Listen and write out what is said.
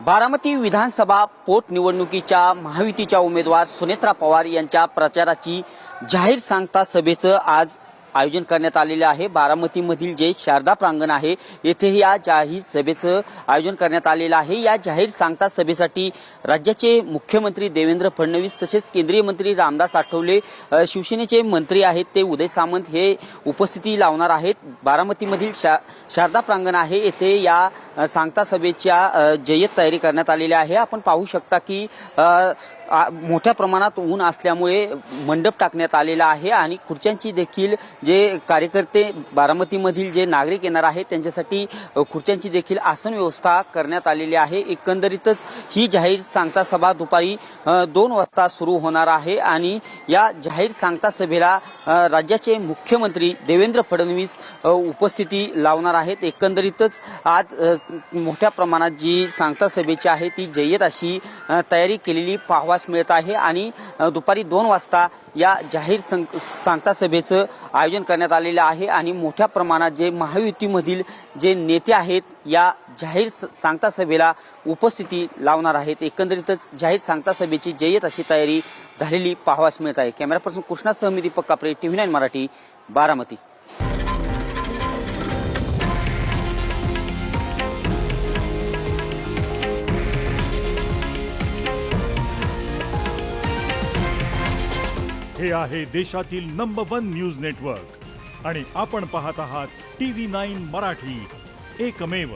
बारामती विधानसभा पोटनिवडणुकीच्या महायुतीच्या उमेदवार सुनेत्रा पवार यांच्या प्रचाराची जाहीर सांगता सभेचं आज आयोजन करण्यात आलेले आहे। बारामतीमधील जे शारदा प्रांगण आहे येथे या जाहीर सभेचं आयोजन करण्यात आलेलं आहे। या जाहीर सांगता सभेसाठी राज्याचे मुख्यमंत्री देवेंद्र फडणवीस तसेच केंद्रीय मंत्री रामदास आठवले, शिवसेनेचे मंत्री आहेत ते उदय सामंत हे उपस्थिती लावणार आहेत। बारामतीमधील शारदा प्रांगण आहे येथे या सांगता सभेच्या जय्यत तयारी करण्यात आलेली आहे। आपण पाहू शकता की मोठ्या प्रमाणात ऊन असल्यामुळे मंडप टाकण्यात आलेला आहे आणि खुर्च्यांची देखील जे कार्यकर्ते बारामतीमधील जे नागरिक येणार आहेत त्यांच्यासाठी खुर्च्यांची देखील आसन व्यवस्था करण्यात आलेली आहे। एकंदरीतच ही जाहीर सांगता सभा दुपारी 2 वाजता सुरू होणार आहे आणि या जाहीर सांगता सभेला राज्याचे मुख्यमंत्री देवेंद्र फडणवीस उपस्थिती लावणार आहेत। एकंदरीतच आज मोठ्या प्रमाणात जी सांगता सभेची आहे ती जय्यत अशी तयारी केलेली पाहावयास मिळत आहे आणि दुपारी 2 वाजता या जाहीर सांगता सभेचं आयोजन करण्यात आलेलं आहे आणि मोठ्या प्रमाणात जे महायुतीमधील जे नेते आहेत या जाहीर सांगता सभेला उपस्थिती लावणार आहेत। एकंदरीतच जाहीर सांगता सभेची जय्यत अशी तयारी झालेली पाहावयास मिळत आहे। कॅमेरा पर्सन कृष्णा सह दीपक कापरे, TV9 मराठी, बारामती। हे आहे देशातील नंबर 1 न्यूज नेटवर्क आणि आपण पाहत आहात TV9 मराठी, एकमेव।